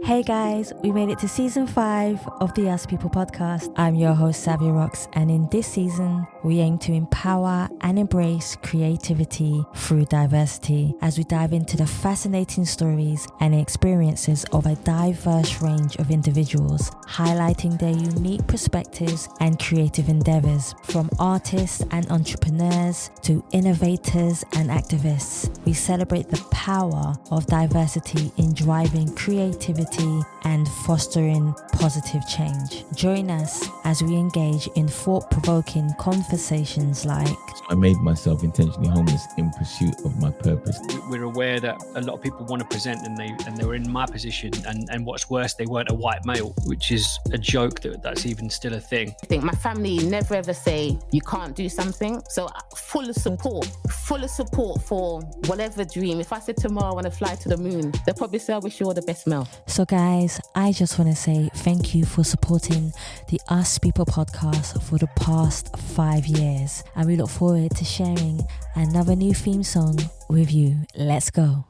Hey guys, we made it to season 5 of the Us People podcast. I'm your host Savia Rocks, and in this season, we aim to empower and embrace creativity through diversity as we dive into the fascinating stories and experiences of a diverse range of individuals, highlighting their unique perspectives and creative endeavors, from artists and entrepreneurs to innovators and activists. We celebrate the power of diversity in driving creativity and fostering positive change. Join us as we engage in thought-provoking conversations like... I made myself intentionally homeless in pursuit of my purpose. We're aware that a lot of people want to present and they were in my position, and what's worse, they weren't a white male, which is a joke that's even still a thing. I think my family never ever say you can't do something, so full of support for whatever dream. If I said tomorrow I want to fly to the moon, they'll probably say I wish you all the best, Mel. So guys, I just want to say thank you for supporting the Us People podcast for the past 5 years, and we look forward to sharing another new theme song with you. Let's go.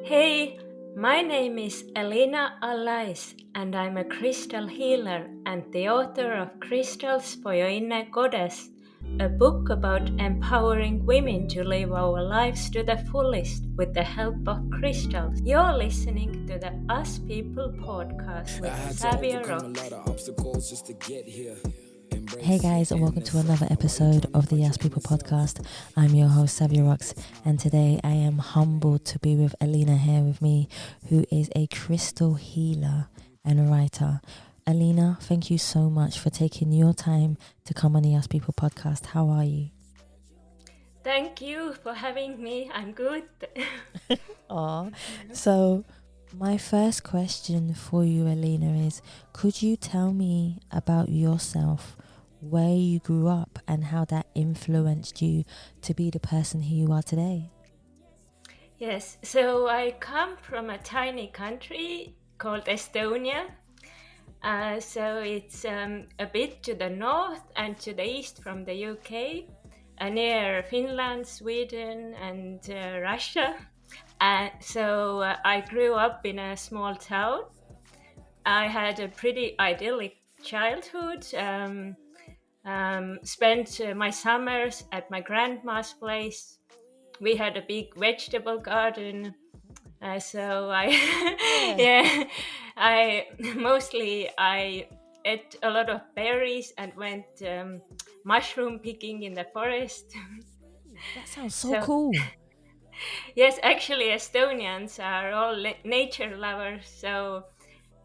Hey, my name is Elina Allais, and I'm a crystal healer and the author of Crystals for Your Inner Goddess, a book about empowering women to live our lives to the fullest with the help of crystals. You're listening to the Us People podcast with Savia Rocks. Hey guys, and welcome to another episode of the Us People podcast. I'm your host Savia Rocks, and today I am humbled to be with Alina here with me, who is a crystal healer and writer. Alina, thank you so much for taking your time to come on the Us People podcast. How are you? Thank you for having me. I'm good. Aww. So my first question for you, Alina, is could you tell me about yourself, where you grew up and how that influenced you to be the person who you are today? Yes, so I come from a tiny country called Estonia. So it's a bit to the north and to the east from the UK, near Finland, Sweden and Russia. So I grew up in a small town. I had a pretty idyllic childhood. Spent my summers at my grandma's place. We had a big vegetable garden. So I I ate a lot of berries and went mushroom picking in the forest. That sounds so cool. Yes, actually Estonians are all nature lovers. So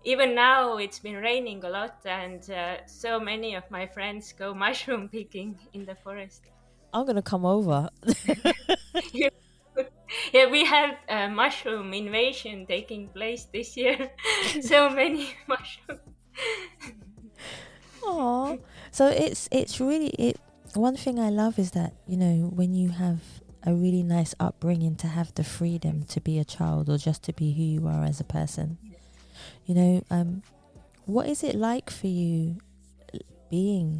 even now it's been raining a lot, and so many of my friends go mushroom picking in the forest. I'm going to come over. Yeah, we had a mushroom invasion taking place this year. So many mushrooms. Aww. So it's really one thing I love is that, you know, when you have a really nice upbringing, to have the freedom to be a child or just to be who you are as a person. You know, what is it like for you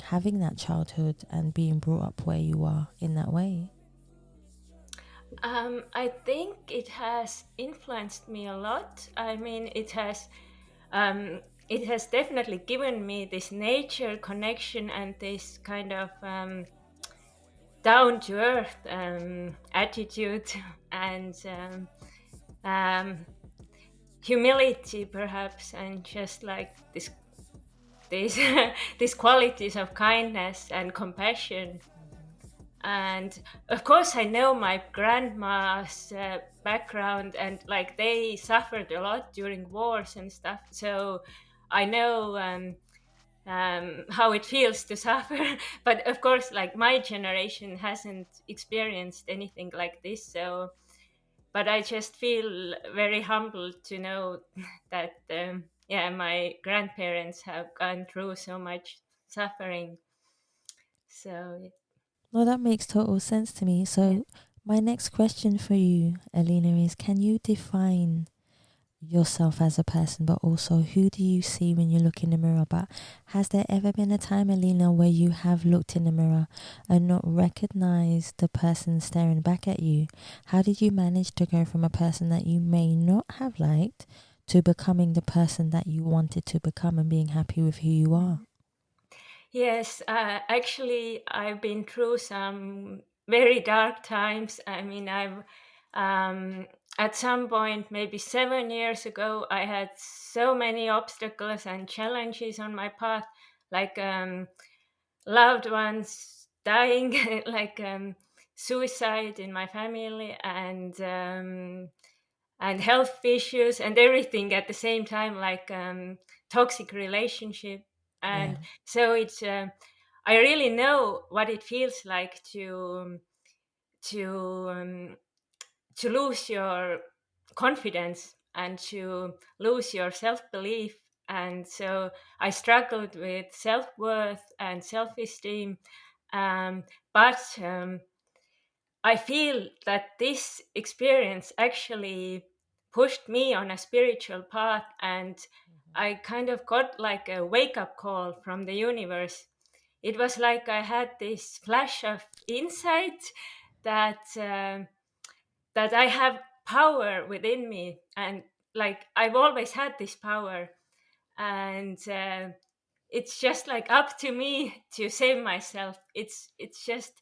having that childhood and being brought up where you are in that way? I think it has influenced me a lot. I mean, it has definitely given me this nature connection and this kind of down to earth attitude and humility, perhaps, and just like these qualities of kindness and compassion. And of course, I know my grandma's background, and like they suffered a lot during wars and stuff. So I know how it feels to suffer. But of course, like my generation hasn't experienced anything like this. So, but I just feel very humbled to know that my grandparents have gone through so much suffering. So. Well, that makes total sense to me. So my next question for you, Alina, is can you define yourself as a person, but also who do you see when you look in the mirror? But has there ever been a time, Alina, where you have looked in the mirror and not recognized the person staring back at you? How did you manage to go from a person that you may not have liked to becoming the person that you wanted to become and being happy with who you are? Yes, actually, I've been through some very dark times. I mean, um, at some point, maybe 7 years ago, I had so many obstacles and challenges on my path, like loved ones dying, like suicide in my family, and health issues and everything at the same time, like toxic relationship. And Yeah. so it's I really know what it feels like to um, to lose your confidence and to lose your self-belief. And so I struggled with self-worth and self-esteem, um, but I feel that this experience actually pushed me on a spiritual path, and I kind of got like a wake up call from the universe. It was like I had this flash of insight that that I have power within me, and like I've always had this power, and it's just like up to me to save myself. It's just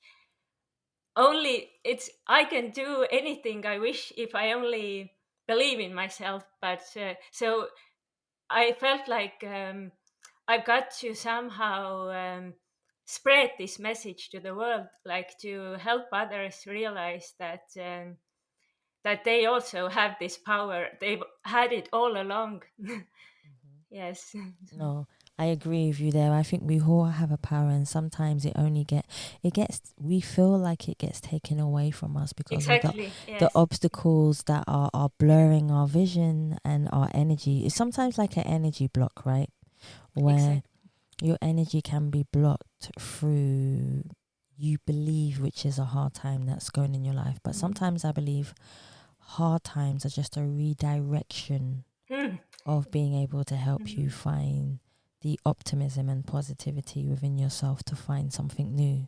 only it's I can do anything I wish if I only believe in myself. But so I felt like I've got to somehow spread this message to the world, like to help others realize that they also have this power. They've had it all along. Yes. No, I agree with you there. I think we all have a power, and sometimes we feel like it gets taken away from us because of Exactly. the Yes. obstacles that are blurring our vision and our energy. It's sometimes like an energy block, right? Where Exactly. your energy can be blocked through you believe, which is a hard time that's going in your life. But sometimes I believe hard times are just a redirection Mm. of being able to help you Mhm. find the optimism and positivity within yourself to find something new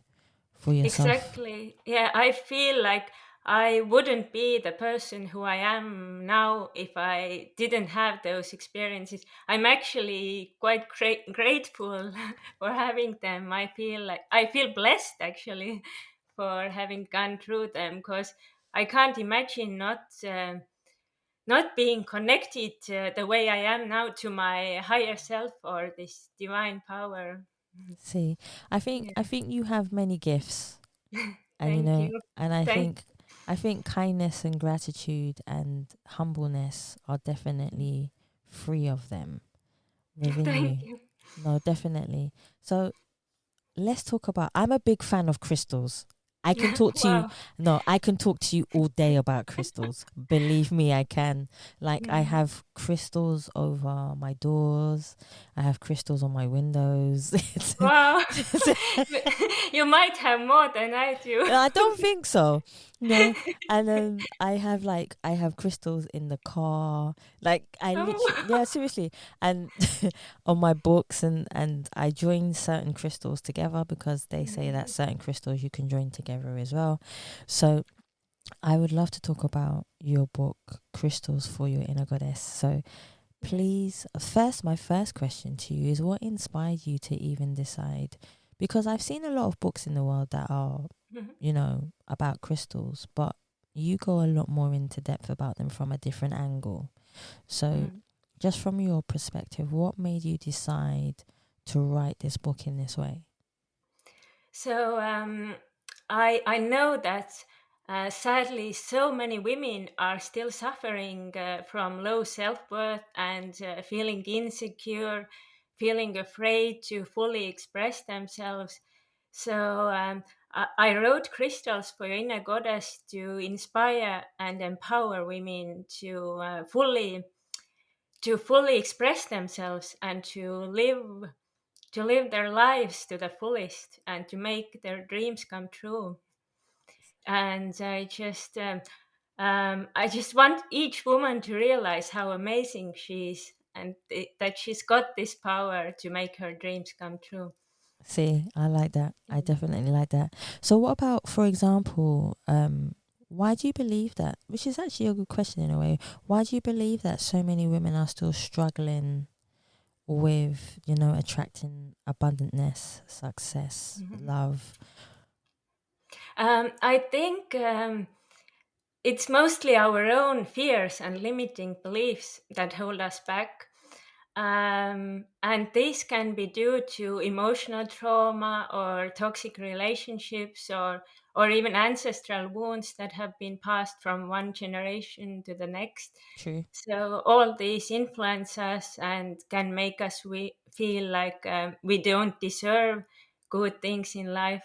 for yourself. Exactly. Yeah, I feel like I wouldn't be the person who I am now if I didn't have those experiences. I'm actually quite grateful for having them. I feel blessed actually for having gone through them, because I can't imagine not being connected the way I am now to my higher self or this divine power. See, I Yeah. think you have many gifts, and Thank you. and Thank I think kindness and gratitude and humbleness are definitely three of them within thank you. you. No, definitely. So let's talk about, I'm a big fan of crystals. I can talk to you. Wow. No, I can talk to you all day about crystals. Believe me, I can. Like, I Mhm. have crystals over my doors. I have crystals on my windows. Wow. You might have more than I do. I don't think so. No. And then I have crystals in the car. Like, I literally, Oh. yeah, seriously. And on my books, and I join certain crystals together because they say that certain crystals you can join together as well. So I would love to talk about your book, Crystals for Your Inner Goddess. So please, first, my first question to you is, what inspired you to even decide? Because I've seen a lot of books in the world that are, about crystals, but you go a lot more into depth about them from a different angle. So, Mm. just from your perspective, what made you decide to write this book in this way? So I know that sadly so many women are still suffering from low self-worth and feeling insecure, feeling afraid to fully express themselves. So I wrote Crystals for Your Inner Goddess to inspire and empower women to fully express themselves and to live their lives to the fullest and to make their dreams come true. And I just want each woman to realize how amazing she is, and that she's got this power to make her dreams come true. See, I like that. I definitely like that. So, what about, for example, Why do you believe that? Which is actually a good question in a way. Why do you believe that so many women are still struggling with, attracting abundantness, success, love? I think it's mostly our own fears and limiting beliefs that hold us back. And this can be due to emotional trauma or toxic relationships or even ancestral wounds that have been passed from one generation to the next. True. So all these influence us and can make us feel like we don't deserve good things in life.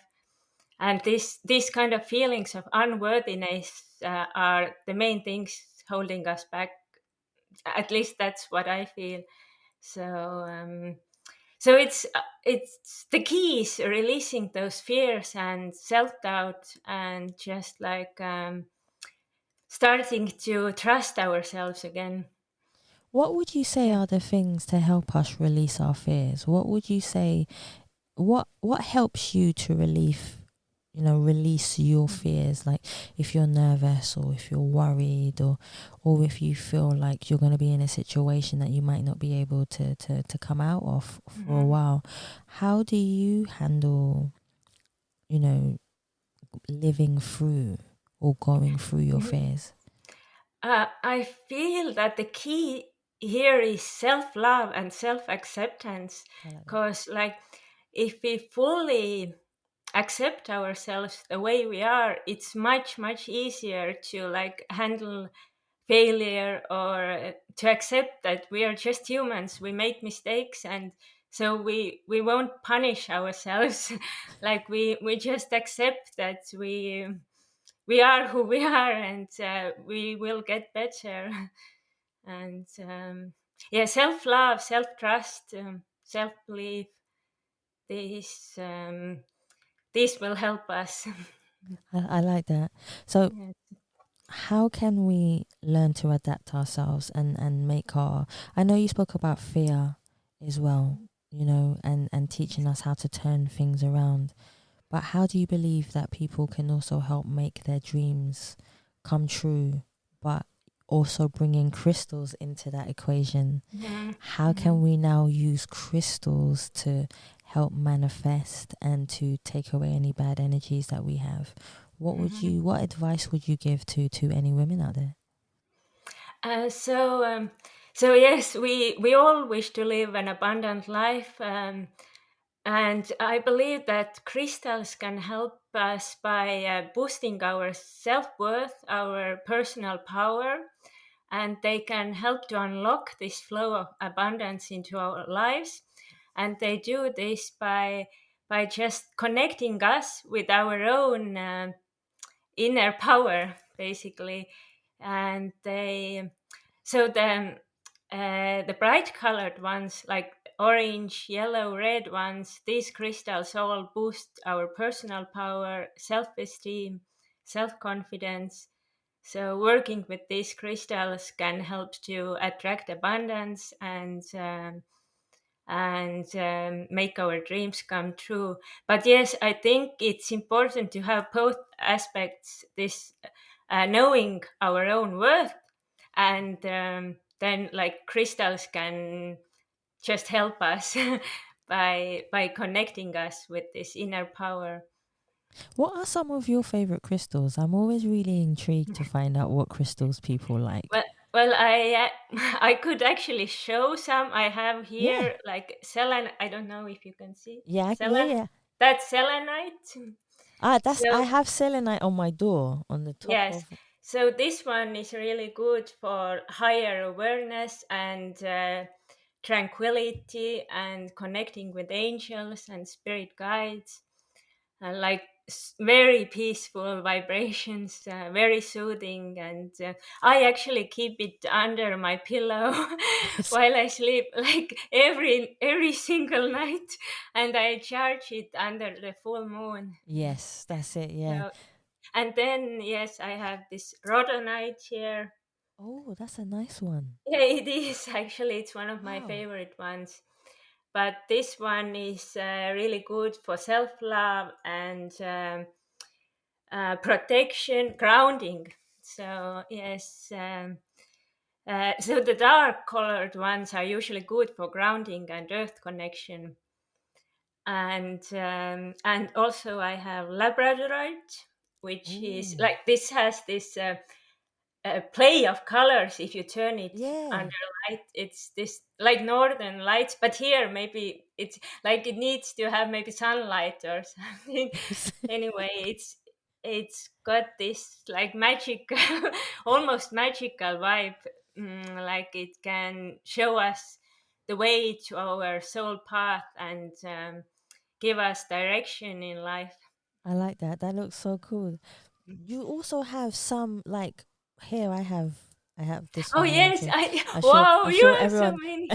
And these kind of feelings of unworthiness are the main things holding us back. At least that's what I feel. So it's the key is releasing those fears and self-doubt and just like starting to trust ourselves again. What would you say are the things to help us release our fears? What would you say, what helps you to release your fears? Like if you're nervous or if you're worried or if you feel like you're going to be in a situation that you might not be able to come out of for a while, how do you handle, living through or going through your fears? I feel that the key here is self-love and self-acceptance, because like if we fully accept ourselves the way we are, it's much easier to like handle failure or to accept that we are just humans, we make mistakes, and so we won't punish ourselves. Like we just accept that we are who we are, and we will get better. And yeah, self-love, self-trust, self-belief, these this will help us. I like that. So Yeah. how can we learn to adapt ourselves and make our, I know you spoke about fear as well, and teaching us how to turn things around, but how do you believe that people can also help make their dreams come true, but also bringing crystals into that equation? How can we now use crystals to help manifest and to take away any bad energies that we have? What advice would you give to any women out there? So yes, we all wish to live an abundant life, and I believe that crystals can help us by boosting our self-worth, our personal power, and they can help to unlock this flow of abundance into our lives. And they do this by just connecting us with our own inner power, basically. And the bright colored ones, like orange, yellow, red ones, these crystals all boost our personal power, self-esteem, self-confidence. So working with these crystals can help to attract abundance and make our dreams come true. But yes, I think it's important to have both aspects, this knowing our own worth, and then like crystals can just help us by connecting us with this inner power. What are some of your favorite crystals? I'm always really intrigued to find out what crystals people like. Well, I I could actually show some. I have Yeah. here like selenite. I don't know if you can see Yeah, yeah, selen. yeah. That's selenite. I So have selenite on my door on the top yes, of. so this one is really good for higher awareness and tranquility and connecting with angels and spirit guides. Like very peaceful vibrations, very soothing, and I actually keep it under my pillow Yes. while I sleep, like every single night, and I charge it under the full moon. Yes, that's it. Yeah. So, and then yes, I have this rhodonite here. Oh, that's a nice one. Yeah, it is actually. It's one of my Wow. favorite ones. But this one is really good for self love and protection, grounding. So yes, so the dark colored ones are usually good for grounding and earth connection. And also I have labradorite, which is Ooh. like this has this play of colors. If you turn it Yeah. under light, it's this like northern lights, but here maybe it's like it needs to have maybe sunlight or something. Anyway, it's got this like magic almost magical vibe. Like it can show us the way to our soul path and give us direction in life. I like that. That looks so cool. You also have some like here I have this Oh one here yes, too. I I'm sure wow, I'm you sure have so everyone many.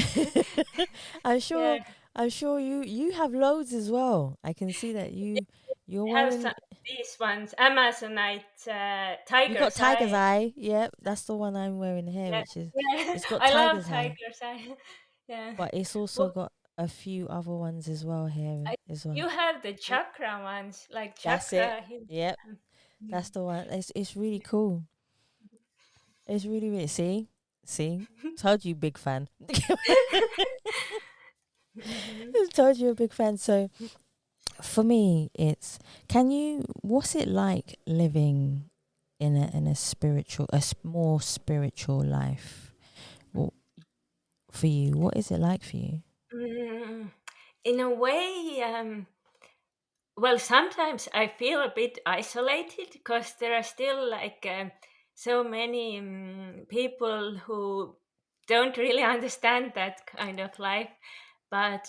I'm Yeah, sure I'm sure you have loads as well. I can see that you're I have some wearing these ones. Amazonite, you got tiger's tiger's eye. eye. Yep, that's the one I'm wearing here, Yeah, which is yeah. it's got I love tiger's eye, tiger's eye. Yeah. but it's also Well, got a few other ones as well here I, as well. you have the chakra ones, like That's it. chakra. Yep, that's the one. It's really cool. It's really see. Told you, big fan. Mhm. Told you, a big fan. So for me, it's what's it like living in a spiritual, more spiritual life? Well, for you, what is it like for you? Mm, in a way, well, sometimes I feel a bit isolated because there are still like so many people who don't really understand that kind of life. But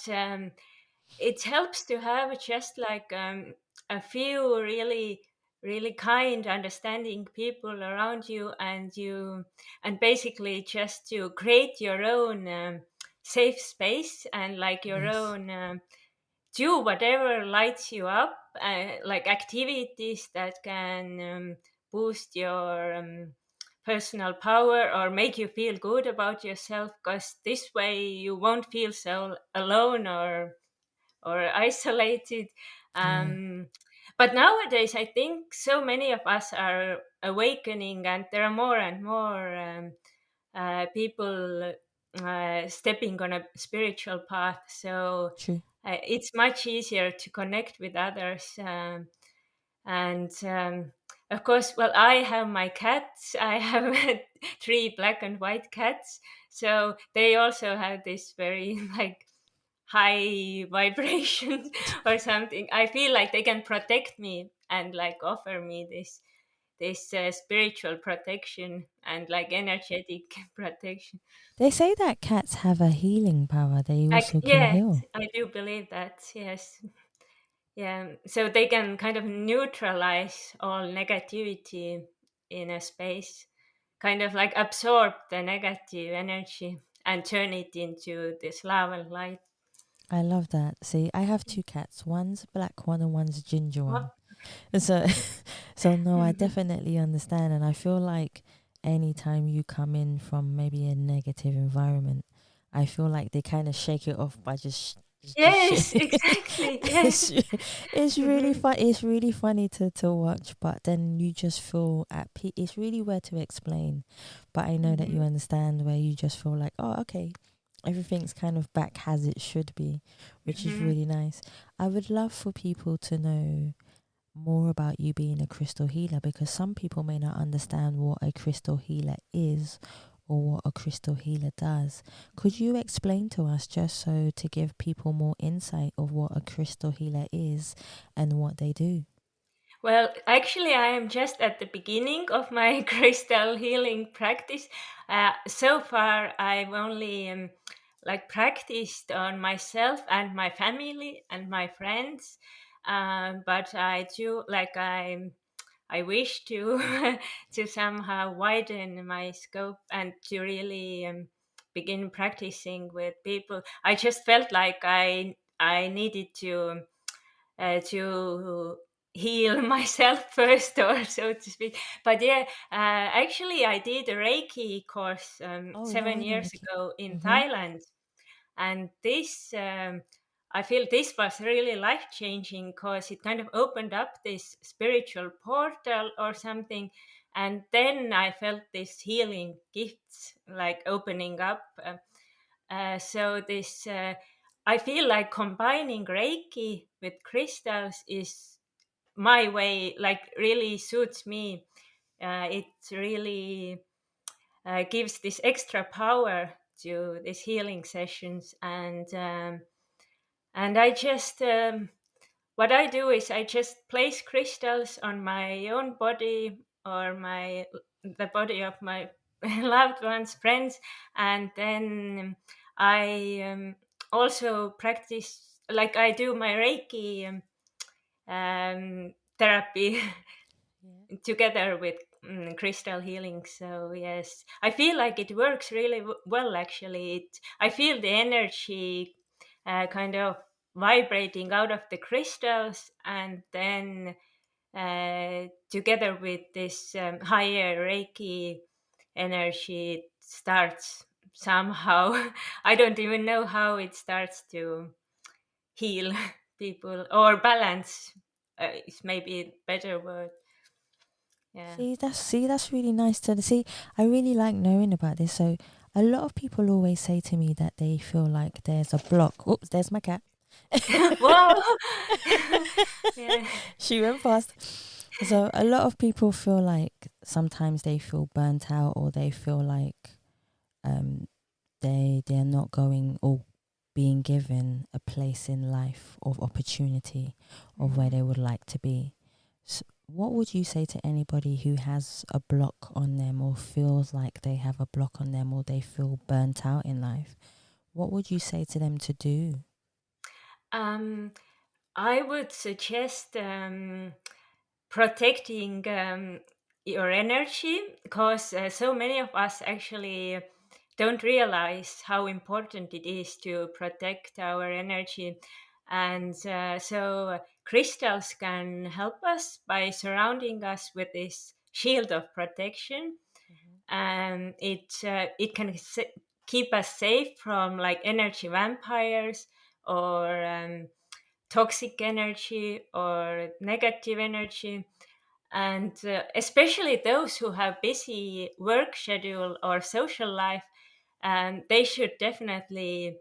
it helps to have just like a few really, really kind, understanding people around you, and basically just to create your own safe space and like your Yes, own. Do whatever lights you up, like activities that can boost your personal power or make you feel good about yourself, because this way you won't feel so alone or isolated. yeah, um, but nowadays I think so many of us are awakening, and there are more and more people stepping on a spiritual path. So true. it's much easier to connect with others. And Of course, well, I have my cats. I have three black and white cats. So they also have this very like high vibration or something. I feel like they can protect me and like offer me this spiritual protection and like energetic protection. They say that cats have a healing power. They also can Yes, heal. I do believe that. Yes, yeah. So they can kind of neutralize all negativity in a space, kind of like absorb the negative energy and turn it into this love and light. I love that. See, I have two cats. One's a black one and one's a ginger What? one. So, so no, I Mhm. definitely understand, and I feel like anytime you come in from maybe a negative environment, I feel like they kind of shake it off by just Yes, shit. exactly. it's Yes. it's really Mhm. fun. It's really funny to watch, but then you just feel at peace. It's really weird to explain, but I know that you Mhm. understand where you just feel like, oh, okay, everything's kind of back as it should be, which is Mhm. really nice. I would love for people to know more about you being a crystal healer, because some people may not understand what a crystal healer is or what a crystal healer does. Could you explain to us, just so to give people more insight of what a crystal healer is and what they do? Well, actually, I am just at the beginning of my crystal healing practice. So far, I've only like practiced on myself and my family and my friends. But I do like I wish to to somehow widen my scope and to really begin practicing with people. I just felt like I needed to heal myself first, or so to speak. But yeah, actually, I did a Reiki course Oh yeah, 7 I know years Ricky. ago in Mm-hmm. Thailand, and this I feel this was really life changing because it kind of opened up this spiritual portal or something. And then I felt this healing gifts like opening up. So this, I feel like combining Reiki with crystals is my way, like really suits me. It really gives this extra power to these healing sessions, and I just what I do is I just place crystals on my own body or the body of my loved ones, friends, and then I also practice, like I do my Reiki therapy together with crystal healing. So yes, I feel like it works really well. Actually, I feel the energy kind of vibrating out of the crystals, and then together with this higher Reiki energy, it starts somehow. I don't even know how it starts to heal people or balance. Is maybe a better word. Yeah. That's really nice to see. I really like knowing about this. So a lot of people always say to me that they feel like there's a block. Oops, there's my cat. Whoa. Yeah. She went fast. So a lot of people feel like sometimes they feel burnt out, or they feel like um they're not going or being given a place in life of opportunity of where they would like to be. So what would you say to anybody who has a block on them, or feels like they have a block on them, or they feel burnt out in life? What would you say to them to do? Um, I would suggest protecting your energy, because so many of us actually don't realize how important it is to protect our energy. And so crystals can help us by surrounding us with this shield of protection. And it can keep us safe from like energy vampires or toxic energy or negative energy. And especially those who have busy work schedule or social life, they should definitely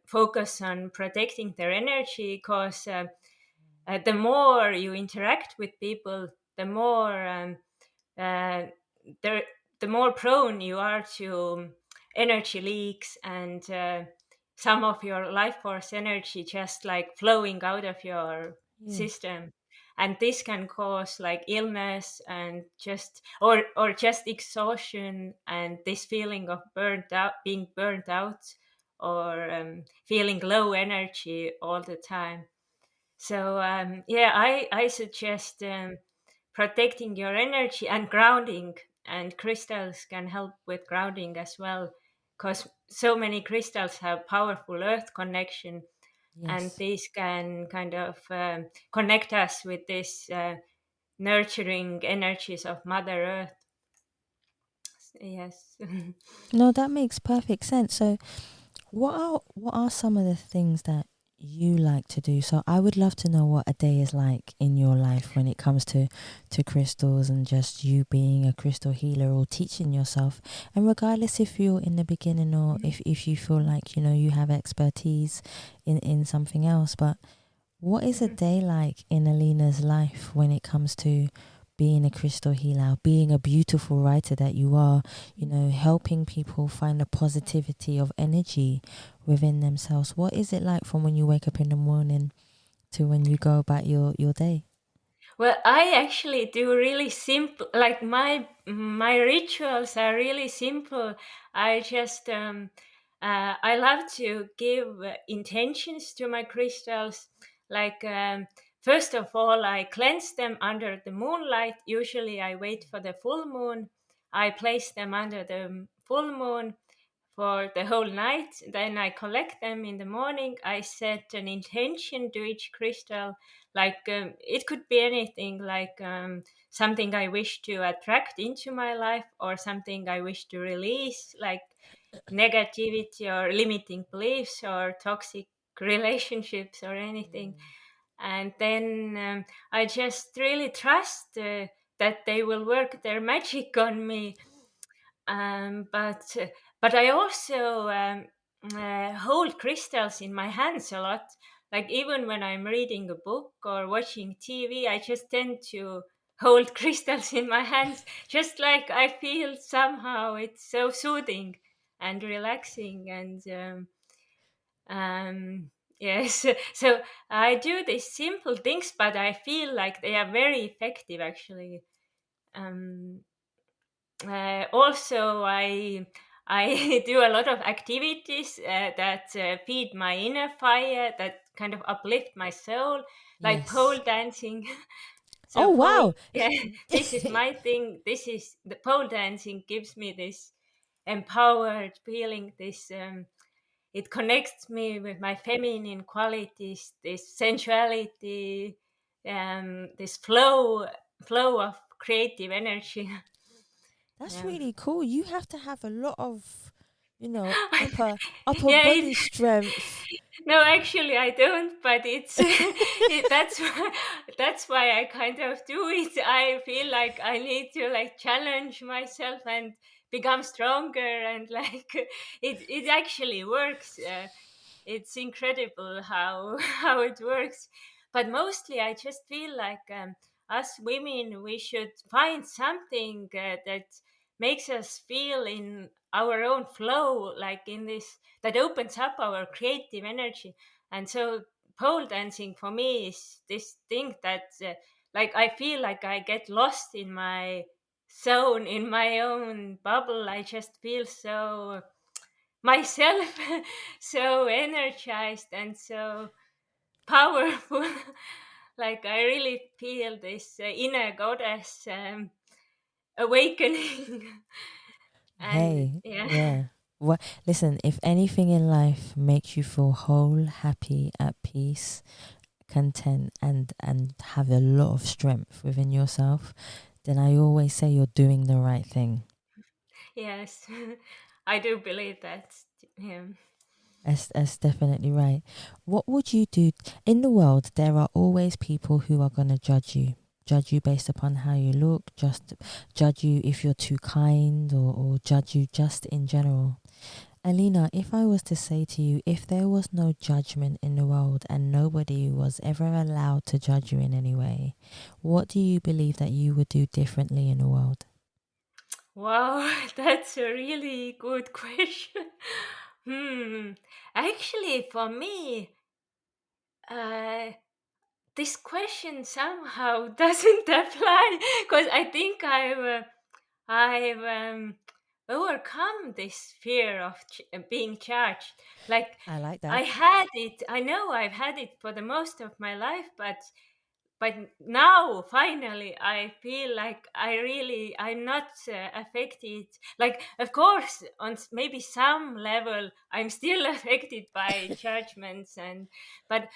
focus on protecting their energy, because the more you interact with people, the more uh, the, the more prone you are to energy leaks, and some of your life force energy just like flowing out of your Yeah. system. And this can cause like illness and or just exhaustion, and this feeling of burnt out, being burnt out, or feeling low energy all the time. So yeah, I suggest protecting your energy and grounding, and crystals can help with grounding as well, because so many crystals have powerful earth connection, and Yes. these can kind of connect us with this nurturing energies of Mother Earth. Yes. No, that makes perfect sense. So what are some of the things that you like to do? So I would love to know what a day is like in your life when it comes to crystals, and just you being a crystal healer or teaching yourself. And regardless if you're in the beginning, or if you feel like you have expertise in something else, but what is a day like in Alina's life when it comes to being a crystal healer, being a beautiful writer that you are, helping people find the positivity of energy within themselves? What is it like from when you wake up in the morning to when you go about your day? Well, I actually do really simple. Like my rituals are really simple. I just I love to give intentions to my crystals. Like first of all, I cleanse them under the moonlight. Usually, I wait for the full moon. I place them under the full moon for the whole night. Then I collect them in the morning. I set an intention to each crystal. Like it could be anything, like something I wish to attract into my life, or something I wish to release, like negativity or limiting beliefs or toxic relationships or anything. And then I just really trust that they will work their magic on me. But I also hold crystals in my hands a lot. Like even when I'm reading a book or watching TV, I just tend to hold crystals in my hands. Just like I feel somehow it's so soothing and relaxing. And yes, so I do these simple things, but I feel like they are very effective actually. Um, Also, I do a lot of activities that feed my inner fire, that kind of uplift my soul, like pole Yes. dancing. Oh, wow. Yeah, this is my thing. This is the pole dancing gives me this empowered feeling. It connects me with my feminine qualities, this sensuality, this flow of creative energy. That's Yeah. really cool. You have to have a lot of, upper Yeah, body strength. no, actually, I don't. But that's why I kind of do it. I feel like I need to like challenge myself and become stronger, and like it actually works. It's incredible how how it works. But mostly, I just feel like us women, we should find something that makes us feel in our own flow, like in this that opens up our creative energy. And so pole dancing for me is this thing that like I feel like I get lost in my zone, in my own bubble. I just feel so myself, so energized and so powerful. Like I really feel this inner goddess awakening. And Hey, yeah. yeah. Well, listen, if anything in life makes you feel whole, happy, at peace, content, and have a lot of strength within yourself, then I always say you're doing the right thing. Yes. I do believe that. Yeah. That's definitely right. What would you do in the world? There are always people who are going to judge you based upon how you look, just judge you if you're too kind, or judge you just in general. Alina, if I was to say to you, if there was no judgment in the world and nobody was ever allowed to judge you in any way, what do you believe that you would do differently in the world? Wow, that's a really good question. Hmm. Actually, for me, uh, this question somehow doesn't apply because I think I've overcome this fear of being judged. Like I like I that. had it. I know I've had it for the most of my life, but now finally I feel like I'm not affected. Like of course on maybe some level I'm still affected by judgments, but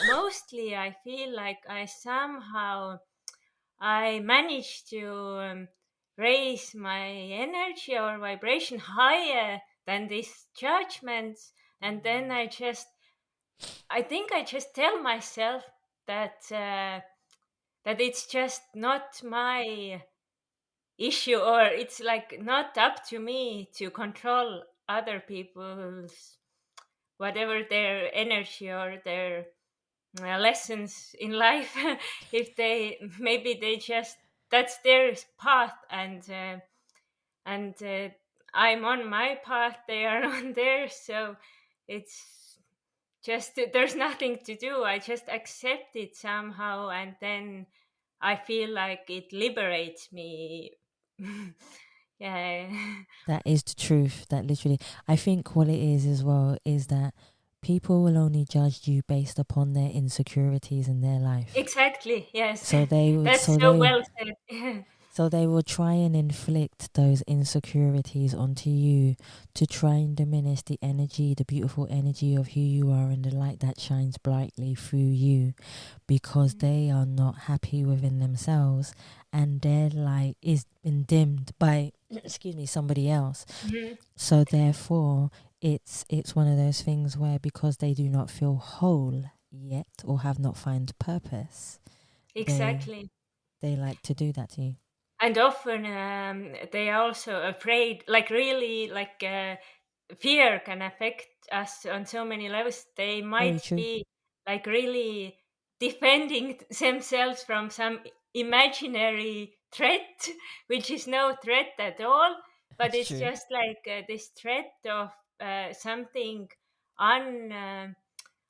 mostly I feel like I managed to raise my energy or vibration higher than these judgments. And then I think I just tell myself that that it's just not my issue, or it's like not up to me to control other people's whatever their energy or their lessons in life. If they maybe they just that's their path, and I'm on my path, they are on theirs. So it's just there's nothing to do. I just accept it somehow, and then I feel like it liberates me. Yeah. That is the truth. That literally, I think what it is as well is that people will only judge you based upon their insecurities in their life. Exactly. Yes. So they would, That's so so they, well said. so they will try and inflict those insecurities onto you to try and diminish the energy, the beautiful energy of who you are and the light that shines brightly through you, because they are not happy within themselves and their light is been dimmed by excuse me, somebody else. Mhm. So therefore it's one of those things where, because they do not feel whole yet or have not found purpose, Exactly. they like to do that to you. And often they are also afraid, like really, like fear can affect us on so many levels. They Very might true. be like really defending themselves from some imaginary threat, which is no threat at all, but It's it's true. just like this threat of something un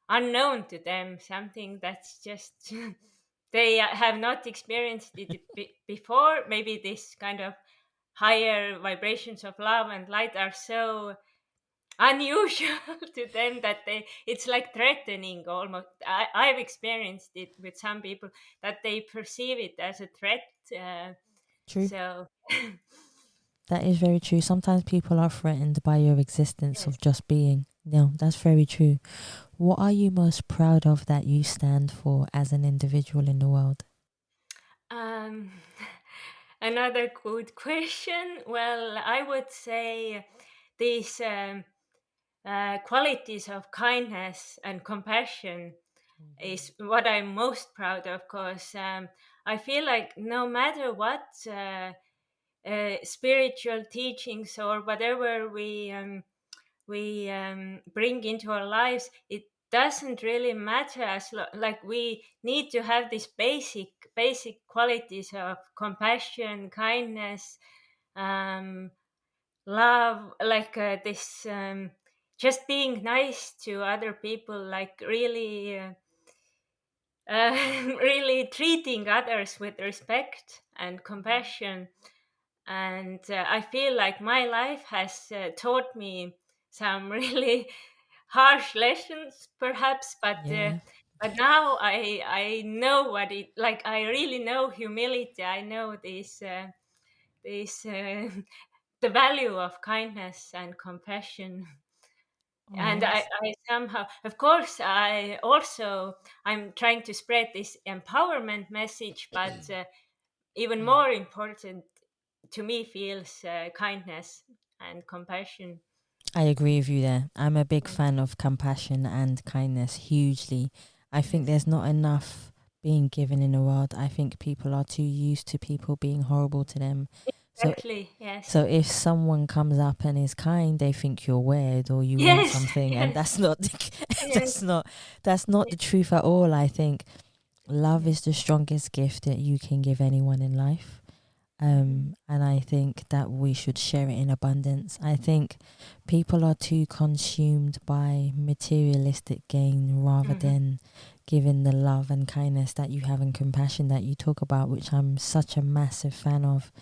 unknown to them, something that's just they have not experienced it before. Maybe this kind of higher vibrations of love and light are so unusual to them that it's like threatening almost. I've experienced it with some people, that they perceive it as a threat. True. So That is very true. Sometimes people are threatened by your existence yes. of just being. No, that's very true. What are you most proud of that you stand for as an individual in the world? Um, Another good question. Well, I would say these qualities of kindness and compassion is what I'm most proud of, because I feel like no matter what spiritual teachings or whatever we bring into our lives, it doesn't really matter, like we need to have these basic qualities of compassion, kindness, um, love, like this just being nice to other people, like really really treating others with respect and compassion. And I feel like my life has taught me some really harsh lessons, perhaps, Yeah. but now I know what it like. I really know humility. I know this the value of kindness and compassion. Oh, And I somehow, of course, I'm trying to spread this empowerment message, but even more important to me feels kindness and compassion. I agree with you there. I'm a big fan of compassion and kindness, hugely. I think Yes, there's not enough being given in the world. I think people are too used to people being horrible to them. So exactly. Yes, so if someone comes up and is kind, they think you're weird or you want yes, something, and yes, that's not yes, that's not that's not the truth at all. I think love yes. is the strongest gift that you can give anyone in life. And I think that we should share it in abundance. I think people are too consumed by materialistic gain rather Mhm. than giving the love and kindness that you have and compassion that you talk about, which I'm such a massive fan of.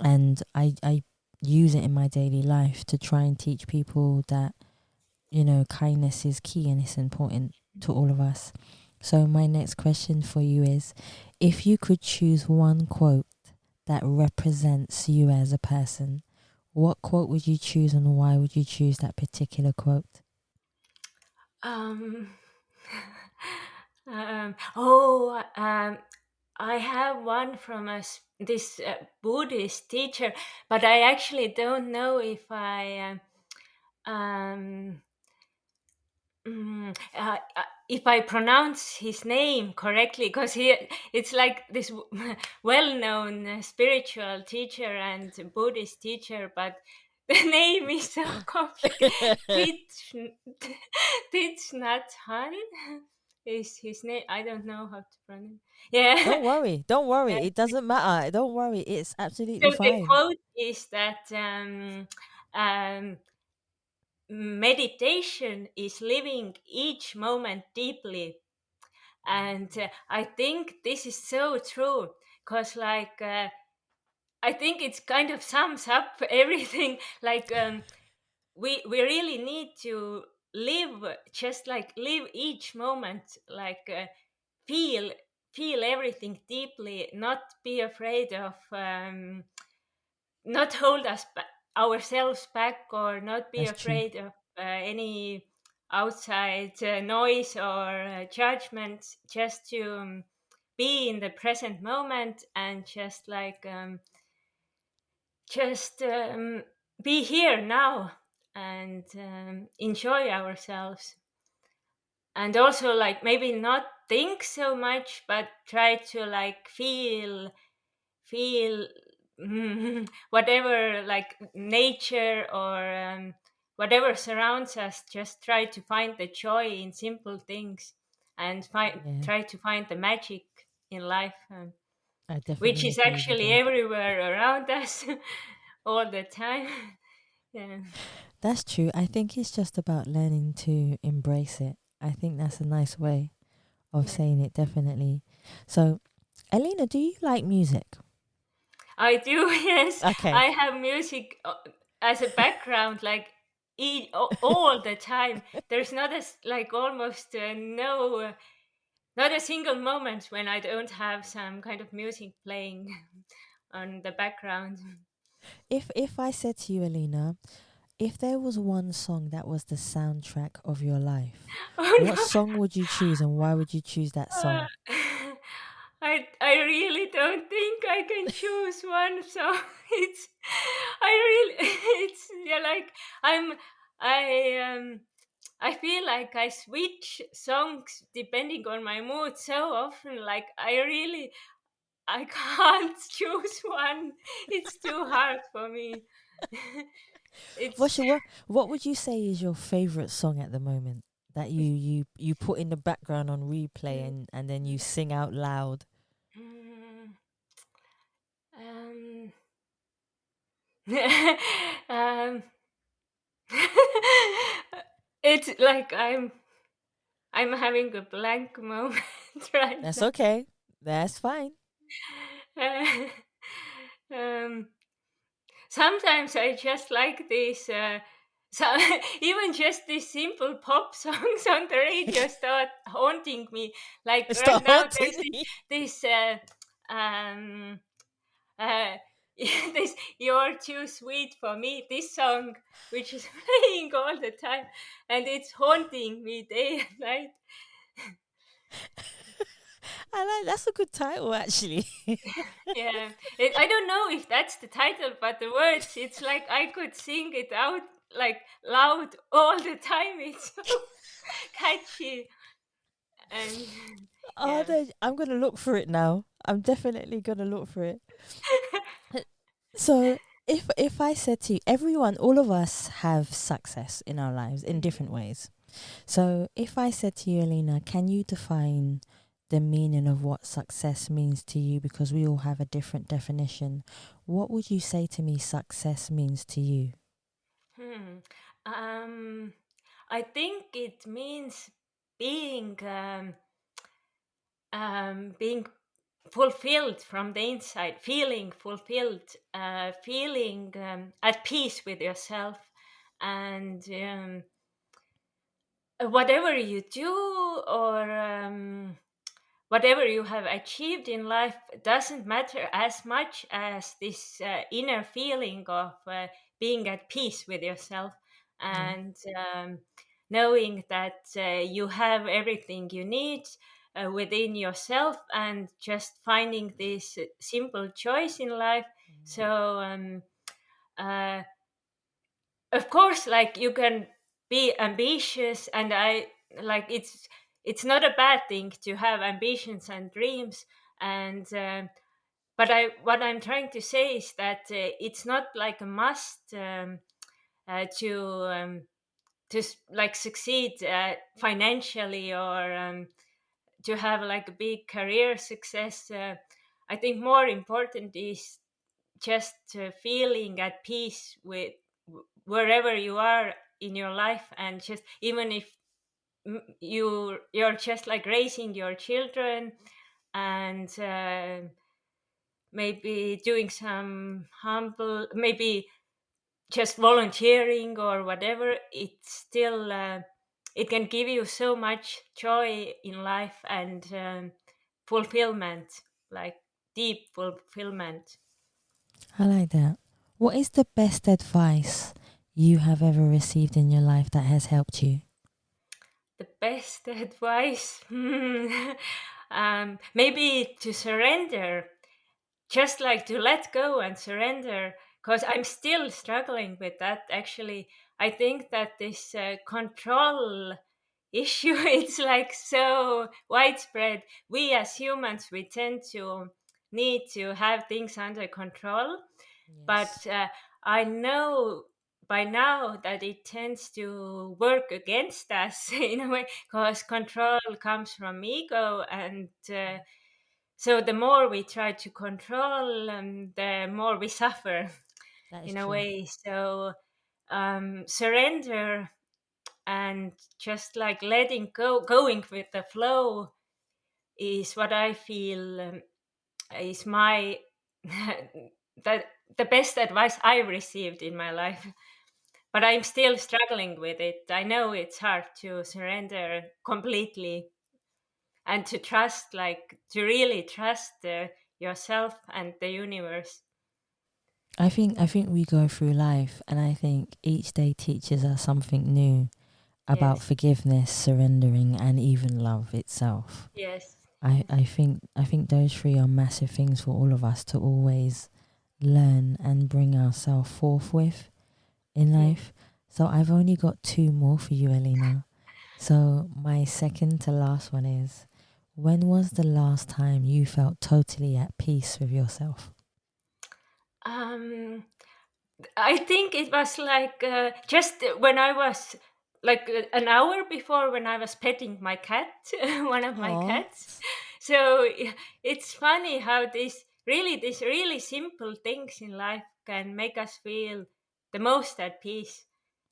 And I use it in my daily life to try and teach people that, kindness is key and it's important to all of us. So my next question for you is, if you could choose one quote that represents you as a person, what quote would you choose and why would you choose that particular quote? Um, oh, I have one from this Buddhist teacher, but I actually don't know if um, if I pronounce his name correctly, because it's like this well-known spiritual teacher and Buddhist teacher, but the name is so complicated. Thich Thich Nhat Hanh is his name. I don't know how to pronounce. Yeah. Don't worry, it doesn't matter. Don't worry, it's absolutely So the fine. quote is that um, meditation is living each moment deeply. And I think this is so true, because I think it's kind of sums up everything. Like we really need to live, just like live each moment, like feel feel everything deeply, not be afraid of not hold ourselves back, or not be That's true. afraid of any outside noise or judgment, just to be in the present moment, and just be here now. and enjoy ourselves. And also, like, maybe not think so much, but try to like feel whatever, like nature or whatever surrounds us. Just try to find the joy in simple things, and Yeah, try to find the magic in life, I which definitely is agree with actually that. everywhere around us all the time. Yeah. That's true. I think it's just about learning to embrace it. I think that's a nice way of Yeah. saying it, definitely. So, Elina, do you like music? I do. Yes, Okay. I have music as a background, like all the time. There's not like almost no, not a single moment when I don't have some kind of music playing on the background. If I said to you, Elina, if there was one song that was the soundtrack of your life, what Oh song would you choose and why would you choose that no. song? I really don't think I can choose one. So it's I really it's yeah, like I I feel like I switch songs depending on my mood so often. Like I can't choose one. It's too hard for me. It's What would you say is your favorite song at the moment that you put in the background on replay and then you sing out loud? Mm, um, um, it's like I'm having a blank moment right That's now. okay. That's fine. um, Sometimes I just like these, so even just these simple pop songs on the radio start haunting me. Like right Start now, there's haunting me. this, um, uh, this "You're Too Sweet for Me." This song, which is playing all the time, and it's haunting me day and night. That's a good title actually. Yeah, I don't know if that's the title, but the words, it's like I could sing it out like loud all the time. It's so catchy. And Oh, yeah. I'm gonna look for it now. I'm definitely gonna look for it. So, if I said to you, everyone, all of us have success in our lives in different ways. So, if I said to you, Elina, can you define the meaning of what success means to you? Because we all have a different definition. What would you say to me success means to you? Hmm. Um, I think it means being being fulfilled from the inside, feeling fulfilled, feeling at peace with yourself, and whatever you do or whatever you have achieved in life doesn't matter as much as this inner feeling of being at peace with yourself, Yeah. and knowing that you have everything you need within yourself, and just finding this simple choice in life. So uh, of course, like, you can be ambitious, and I like it's not a bad thing to have ambitions and dreams, and but I what I'm trying to say is that it's not like a must to like succeed financially, or to have like a big career success. I think more important is just feeling at peace with wherever you are in your life, and just even if you're just like raising your children, and maybe doing some humble, maybe just volunteering or whatever, it's still it can give you so much joy in life, and fulfillment, like deep fulfillment. I like that. What is the best advice you have ever received in your life that has helped you? The best advice, maybe to surrender, just like to let go and surrender, because I'm still struggling with that actually. I think that this control issue, it's like so widespread. We as humans, we tend to need to have things under control. But I know by now that it tends to work against us in a way, because control comes from ego. And so the more we try to control, the more we suffer in a way. So surrender and just like letting go, going with the flow, is what I feel is my that the best advice I received in my life. But I'm still struggling with it. I know it's hard to surrender completely and to trust, like to really trust yourself and the universe. I think we go through life, and I think each day teaches us something new about Yes. forgiveness, surrendering, and even love itself. Yes. I think those three are massive things for all of us to always learn and bring ourselves forth with in life. So I've only got two more for you, Elina. So my second to last one is, when was the last time you felt totally at peace with yourself? I think it was like just when I was like an hour before, when I was petting my cat, one of my Aw. cats. So it's funny how these really simple things in life can make us feel the most at peace.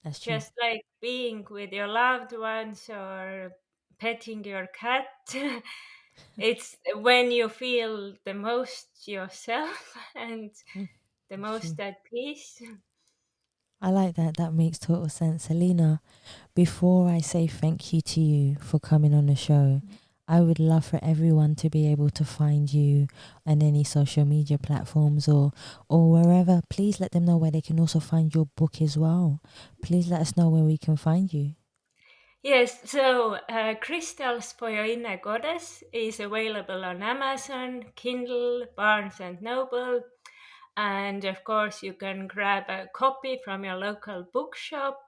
That's true. Just like being with your loved ones or petting your cat. It's when you feel the most yourself and the That's most true. at peace. I like that. That makes total sense. Alina, before I say thank you to you for coming on the show, I would love for everyone to be able to find you on any social media platforms or wherever. Please let them know where they can also find your book as well. Please let us know where we can find you. Yes, so Crystals for Your Inner Goddess is available on Amazon, Kindle, Barnes and Noble. And of course, you can grab a copy from your local bookshop.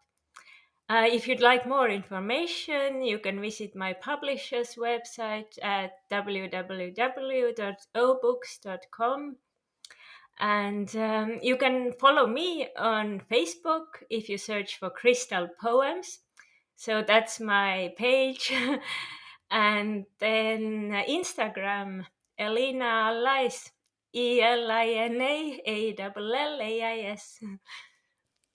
If you'd like more information, you can visit my publisher's website at www.obooks.com. And you can follow me on Facebook if you search for Crystal Poems. So that's my page. And then Instagram, Elina Allais, ELINA ALLAIS.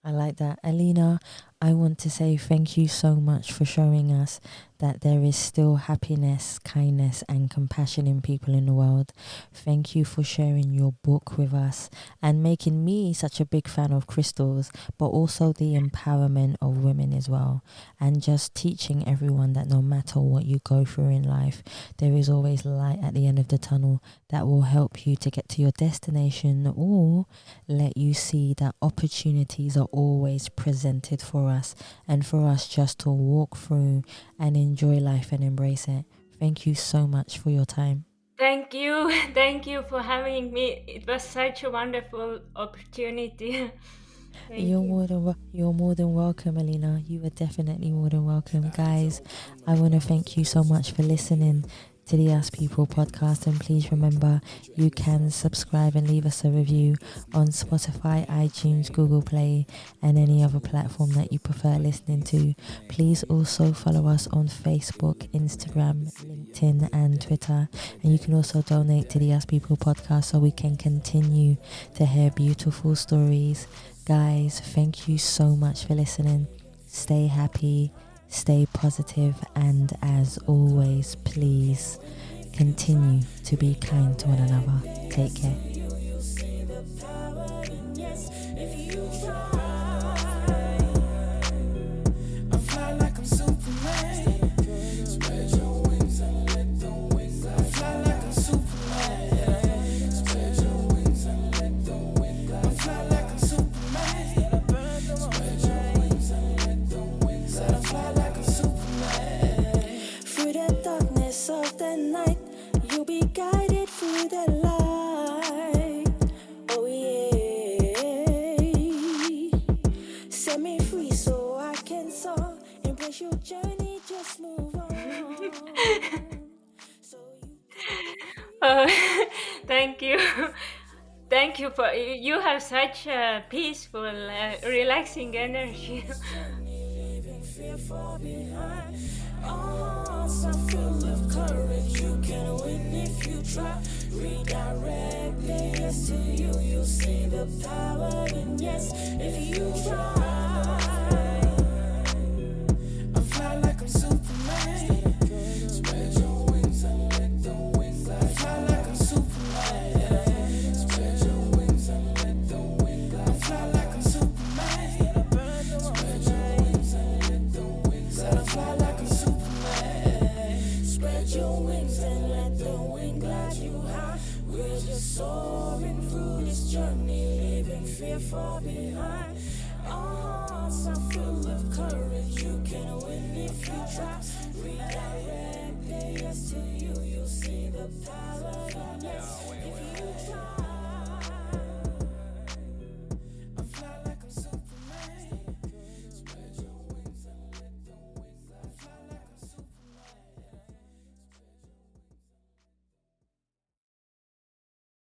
I like that. Alina, I want to say thank you so much for showing us that there is still happiness, kindness, and compassion in people in the world. Thank you for sharing your book with us and making me such a big fan of crystals, but also the empowerment of women as well. And just teaching everyone that no matter what you go through in life, there is always light at the end of the tunnel that will help you to get to your destination or let you see that opportunities are always presented for us and for us just to walk through and enjoy life and embrace it. Thank you so much for your time. Thank you. Thank you for having me. It was such a wonderful opportunity. You're more than welcome, Alina. You are definitely more than welcome. Guys, I want to thank you so much for listening to the Ask People podcast, and please remember you can subscribe and leave us a review on Spotify, iTunes, Google Play, and any other platform that you prefer listening to. Please also follow us on Facebook, Instagram, LinkedIn, and Twitter, and you can also donate to the Ask People podcast so we can continue to hear beautiful stories. Guys, thank you so much for listening. Stay happy, stay positive, and as always, please continue to be kind to one another. Take care. Of the night, you'll be guided through the light. journey, just move on. Oh, thank you. Thank you for you have such a peaceful, relaxing energy. Our hearts are full of courage. You can win if you try. Redirect the yes to you. You'll see the power in yes if you try. I fly like I'm Superman. Spread your wings and let the wind fly. I fly like I'm Superman. Spread your wings and let the wind fly. I fly like I'm Superman. Spread your wings and let the wind fly. I fly like I'm Superman. Spread your wings and let the wind glide you high. We're just soaring through this journey, leaving fear far behind. Our hearts are full of courage. You can win if you try. Redirect the yes to you. You'll see the power in yes if you try.